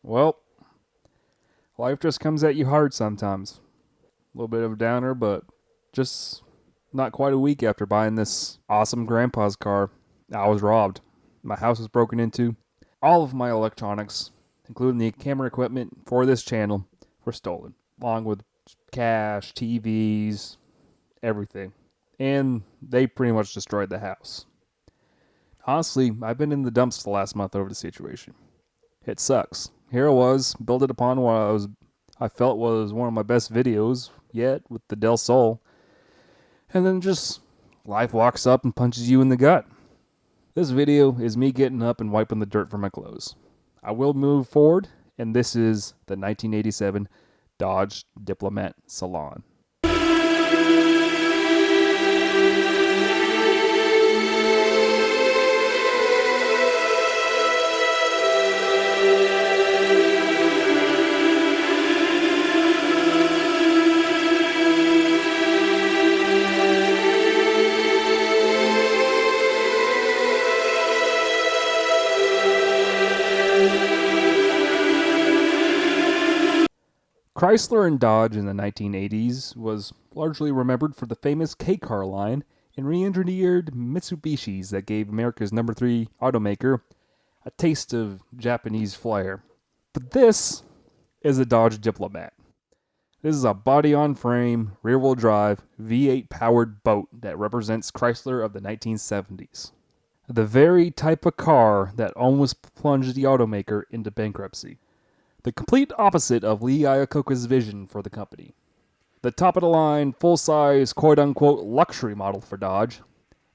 Well, life just comes at you hard sometimes. A little bit of a downer, but just not quite a week after buying this awesome grandpa's car, I was robbed. My house was broken into. All of my electronics, including the camera equipment for this channel, were stolen, along with cash, TVs, everything. And they pretty much destroyed the house. Honestly, I've been in the dumps the last month over the situation. It sucks. Here I was, building upon what I felt was one of my best videos yet with the Del Sol, and then just life walks up and punches you in the gut. This video is me getting up and wiping the dirt from my clothes. I will move forward, and this is the 1987 Dodge Diplomat Salon. Chrysler and Dodge in the 1980s was largely remembered for the famous K-car line and re-engineered Mitsubishis that gave America's number 3 automaker a taste of Japanese flair. But this is a Dodge Diplomat. This is a body-on-frame, rear-wheel drive, V8 powered boat that represents Chrysler of the 1970s. The very type of car that almost plunged the automaker into bankruptcy. The complete opposite of Lee Iacocca's vision for the company. The top-of-the-line, full-size, quote-unquote luxury model for Dodge.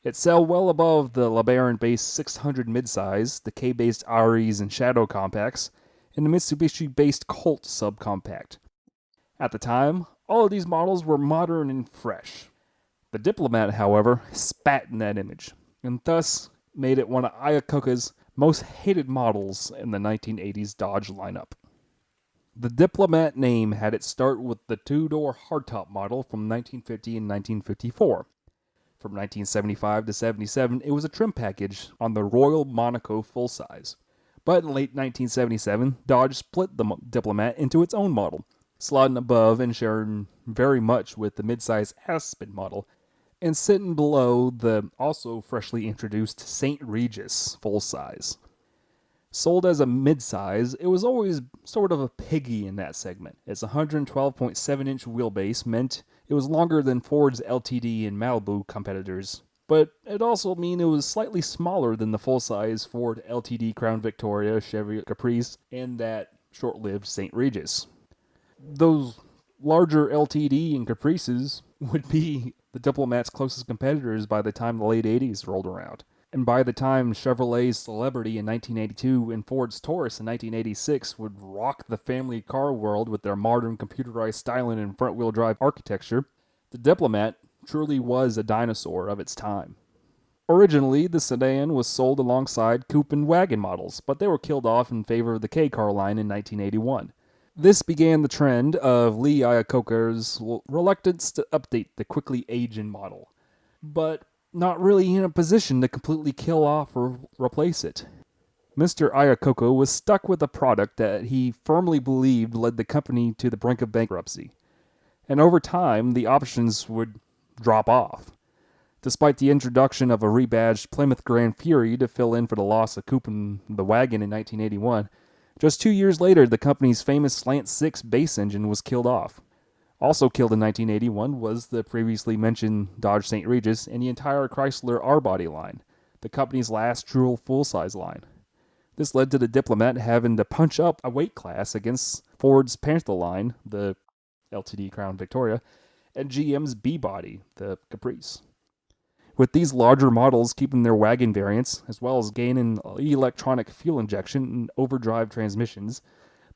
It sell well above the LeBaron-based 600 midsize, the K-based Aries and Shadow compacts, and the Mitsubishi-based Colt subcompact. At the time, all of these models were modern and fresh. The Diplomat, however, spat in that image, and thus made it one of Iacocca's most hated models in the 1980s Dodge lineup. The Diplomat name had its start with the two-door hardtop model from 1950 and 1954. From 1975 to 77, it was a trim package on the Royal Monaco full-size. But in late 1977, Dodge split the Diplomat into its own model, slotting above and sharing very much with the midsize Aspen model, and sitting below the also freshly introduced St. Regis full-size. Sold as a midsize, it was always sort of a piggy in that segment. Its 112.7-inch wheelbase meant it was longer than Ford's LTD and Malibu competitors, but it also meant it was slightly smaller than the full-size Ford LTD Crown Victoria, Chevy Caprice, and that short-lived St. Regis. Those larger LTD and Caprices would be the Diplomat's closest competitors by the time the late 80s rolled around. And by the time Chevrolet's Celebrity in 1982 and Ford's Taurus in 1986 would rock the family car world with their modern computerized styling and front-wheel drive architecture, the Diplomat truly was a dinosaur of its time. Originally, the sedan was sold alongside coupe and wagon models, but they were killed off in favor of the K-car line in 1981. This began the trend of Lee Iacocca's reluctance to update the quickly aging model. But not really in a position to completely kill off or replace it. Mr. Iacocca was stuck with a product that he firmly believed led the company to the brink of bankruptcy. And over time, the options would drop off. Despite the introduction of a rebadged Plymouth Grand Fury to fill in for the loss of coupe and the wagon in 1981, just 2 years later, the company's famous Slant 6 base engine was killed off. Also killed in 1981 was the previously mentioned Dodge St. Regis and the entire Chrysler R-Body line, the company's last true full-size line. This led to the Diplomat having to punch up a weight class against Ford's Panther line, the LTD Crown Victoria, and GM's B-Body, the Caprice. With these larger models keeping their wagon variants, as well as gaining electronic fuel injection and overdrive transmissions,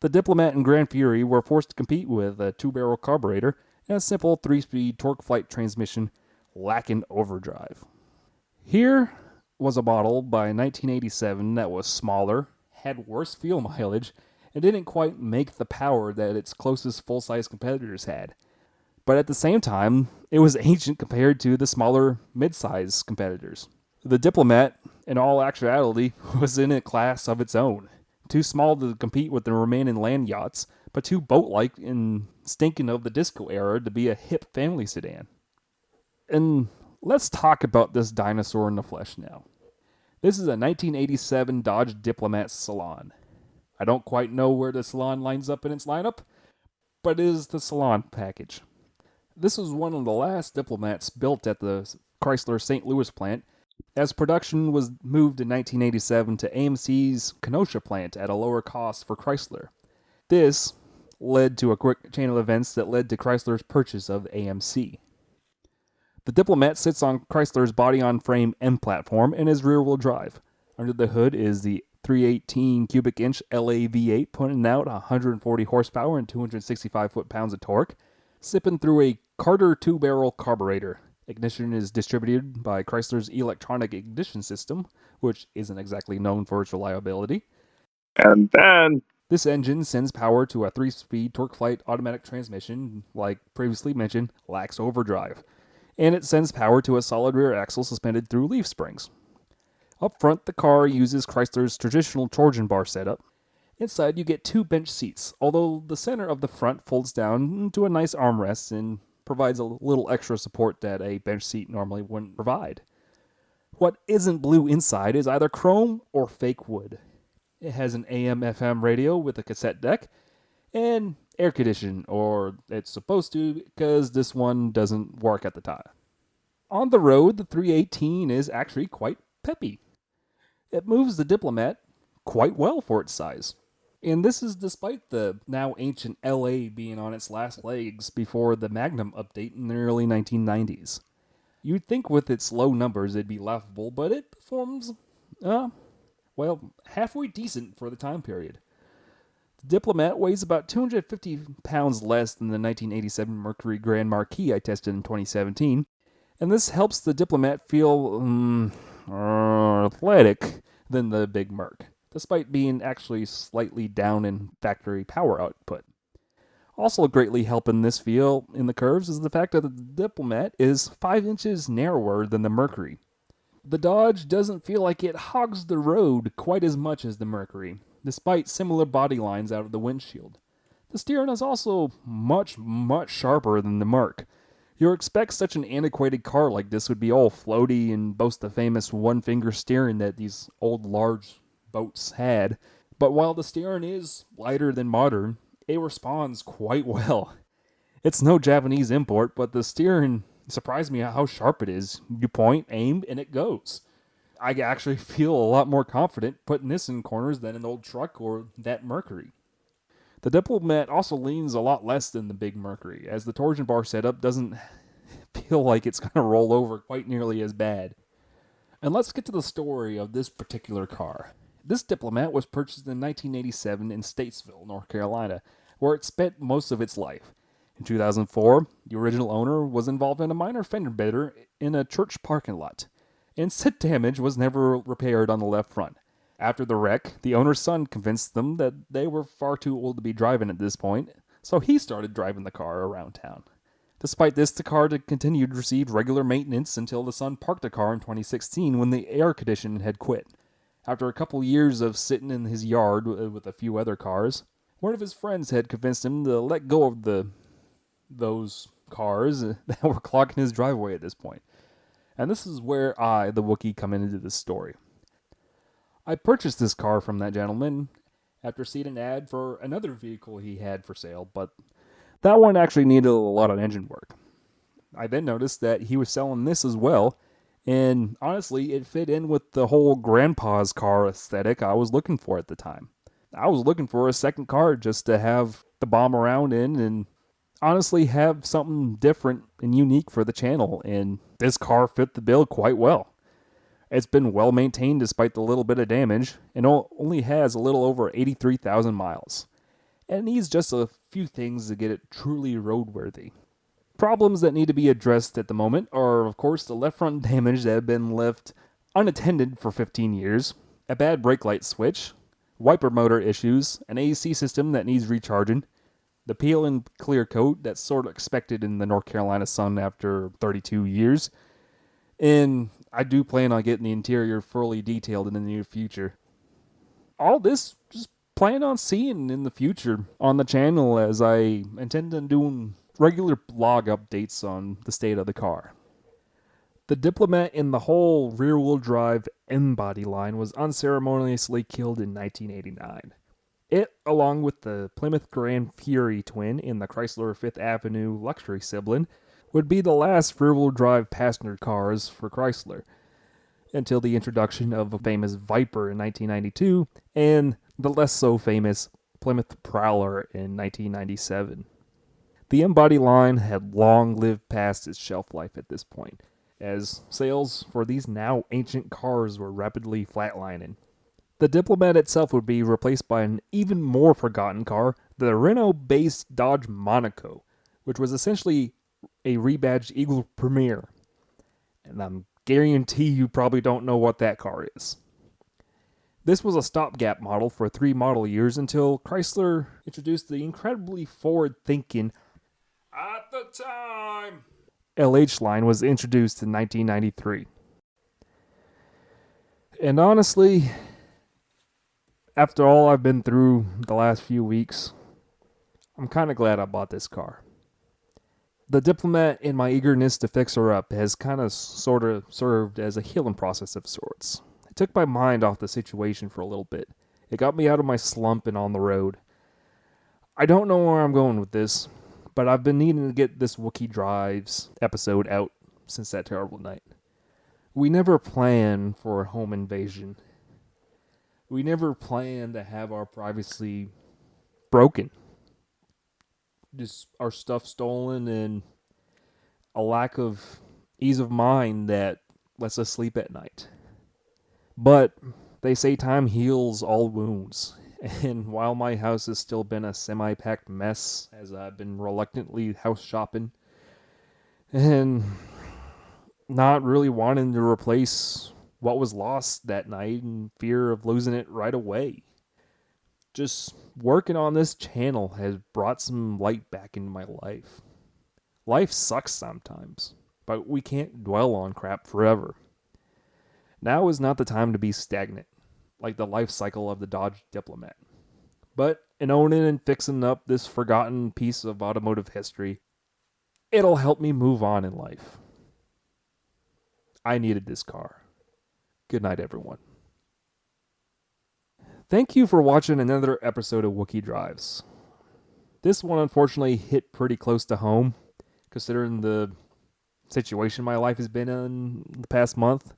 the Diplomat and Grand Fury were forced to compete with a 2-barrel carburetor and a simple 3-speed torque-flight transmission lacking overdrive. Here was a model by 1987 that was smaller, had worse fuel mileage, and didn't quite make the power that its closest full-size competitors had. But at the same time, it was ancient compared to the smaller mid-size competitors. The Diplomat, in all actuality, was in a class of its own. Too small to compete with the remaining land yachts, but too boat-like and stinking of the disco era to be a hip family sedan. And let's talk about this dinosaur in the flesh now. This is a 1987 Dodge Diplomat Salon. I don't quite know where the Salon lines up in its lineup, but it is the Salon package. This was one of the last Diplomats built at the Chrysler St. Louis plant, as production was moved in 1987 to AMC's Kenosha plant at a lower cost for Chrysler. This led to a quick chain of events that led to Chrysler's purchase of AMC. The Diplomat sits on Chrysler's body-on-frame M platform and is rear-wheel drive. Under the hood is the 318 cubic inch LA V8 putting out 140 horsepower and 265 foot-pounds of torque, sipping through a Carter 2-barrel carburetor. Ignition is distributed by Chrysler's electronic ignition system, which isn't exactly known for its reliability. And then this engine sends power to a 3-speed TorqueFlite automatic transmission, like previously mentioned, lacks overdrive. And it sends power to a solid rear axle suspended through leaf springs. Up front, the car uses Chrysler's traditional Trojan bar setup. Inside, you get 2 bench seats, although the center of the front folds down to a nice armrest and provides a little extra support that a bench seat normally wouldn't provide. What isn't blue inside is either chrome or fake wood. It has an AM/FM radio with a cassette deck and air conditioning, or it's supposed to, because this one doesn't work at the time. On the road, the 318 is actually quite peppy. It moves the Diplomat quite well for its size. And this is despite the now ancient LA being on its last legs before the Magnum update in the early 1990s. You'd think with its low numbers it'd be laughable, but it performs, halfway decent for the time period. The Diplomat weighs about 250 pounds less than the 1987 Mercury Grand Marquis I tested in 2017, and this helps the Diplomat feel athletic than the Big Merc, despite being actually slightly down in factory power output. Also greatly helping this feel in the curves is the fact that the Diplomat is 5 inches narrower than the Mercury. The Dodge doesn't feel like it hogs the road quite as much as the Mercury, despite similar body lines out of the windshield. The steering is also much, much sharper than the Merc. You'd expect such an antiquated car like this would be all floaty and boast the famous one-finger steering that these old large boats had, but while the steering is lighter than modern, it responds quite well. It's no Japanese import, but the steering surprised me how sharp it is. You point, aim, and it goes. I actually feel a lot more confident putting this in corners than an old truck or that Mercury. The Diplomat also leans a lot less than the big Mercury, as the torsion bar setup doesn't feel like it's going to roll over quite nearly as bad. And let's get to the story of this particular car. This Diplomat was purchased in 1987 in Statesville, North Carolina, where it spent most of its life. In 2004, the original owner was involved in a minor fender bender in a church parking lot, and said damage was never repaired on the left front. After the wreck, the owner's son convinced them that they were far too old to be driving at this point, so he started driving the car around town. Despite this, the car continued to receive regular maintenance until the son parked the car in 2016 when the air conditioning had quit. After a couple years of sitting in his yard with a few other cars, one of his friends had convinced him to let go of those cars that were clogging his driveway at this point. And this is where I, the Wookiee, come into this story. I purchased this car from that gentleman after seeing an ad for another vehicle he had for sale, but that one actually needed a lot of engine work. I then noticed that he was selling this as well, and honestly, it fit in with the whole grandpa's car aesthetic I was looking for at the time. I was looking for a second car just to have the bomb around in and honestly have something different and unique for the channel, and this car fit the bill quite well. It's been well maintained despite the little bit of damage, and only has a little over 83,000 miles. And it needs just a few things to get it truly roadworthy. Problems that need to be addressed at the moment are, of course, the left front damage that have been left unattended for 15 years, a bad brake light switch, wiper motor issues, an AC system that needs recharging, the peel and clear coat that's sort of expected in the North Carolina sun after 32 years, and I do plan on getting the interior fully detailed in the near future. All this just plan on seeing in the future on the channel, as I intend on doing regular blog updates on the state of the car. The Diplomat in the whole rear-wheel drive M-body line was unceremoniously killed in 1989. It, along with the Plymouth Grand Fury twin in the Chrysler Fifth Avenue luxury sibling, would be the last rear-wheel drive passenger cars for Chrysler, until the introduction of a famous Viper in 1992 and the less so famous Plymouth Prowler in 1997. The M-body line had long lived past its shelf life at this point, as sales for these now ancient cars were rapidly flatlining. The Diplomat itself would be replaced by an even more forgotten car, the Renault-based Dodge Monaco, which was essentially a rebadged Eagle Premier. And I'm guarantee you probably don't know what that car is. This was a stopgap model for 3 model years until Chrysler introduced the incredibly forward-thinking, at the time, LH line was introduced in 1993. And honestly, after all I've been through the last few weeks, I'm kind of glad I bought this car. The Diplomat, in my eagerness to fix her up, has kind of sort of served as a healing process of sorts. It took my mind off the situation for a little bit. It got me out of my slump and on the road. I don't know where I'm going with this, but I've been needing to get this Wookie Drives episode out since that terrible night. We never planned for a home invasion. We never planned to have our privacy broken. Just our stuff stolen and a lack of ease of mind that lets us sleep at night. But they say time heals all wounds. And while my house has still been a semi-packed mess, as I've been reluctantly house shopping and not really wanting to replace what was lost that night in fear of losing it right away, just working on this channel has brought some light back into my life. Life sucks sometimes, but we can't dwell on crap forever. Now is not the time to be stagnant, like the life cycle of the Dodge Diplomat. But in owning and fixing up this forgotten piece of automotive history, it'll help me move on in life. I needed this car. Good night, everyone. Thank you for watching another episode of Wookie Drives. This one unfortunately hit pretty close to home, considering the situation my life has been in the past month.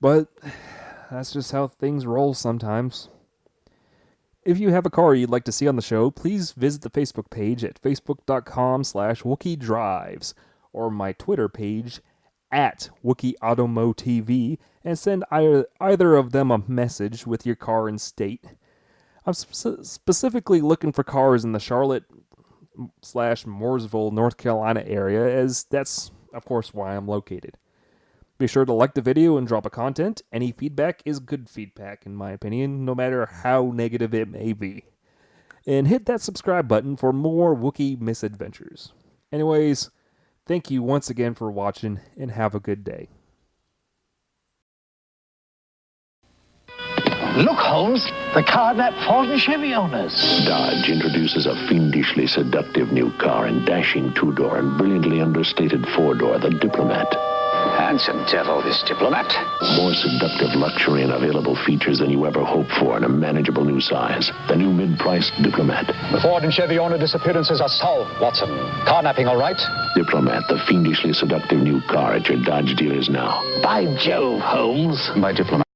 But that's just how things roll sometimes. If you have a car you'd like to see on the show, please visit the Facebook page at facebook.com/Wookie Drives or my Twitter page at Wookie Automo TV and send either of them a message with your car and state. I'm specifically looking for cars in the Charlotte/Mooresville, North Carolina area, as that's, of course, where I'm located. Be sure to like the video and drop a comment. Any feedback is good feedback, in my opinion, no matter how negative it may be. And hit that subscribe button for more Wookie misadventures. Anyways, thank you once again for watching, and have a good day. Look, Holmes, the card-nap Ford and Chevy owners. Dodge introduces a fiendishly seductive new car and dashing two-door and brilliantly understated four-door, the Diplomat. Handsome devil, this Diplomat. More seductive luxury and available features than you ever hoped for in a manageable new size. The new mid-priced Diplomat. The Ford and Chevy owner disappearances are solved, Watson. Carnapping all right? Diplomat, the fiendishly seductive new car at your Dodge dealers now. By Jove, Holmes. By Diplomat.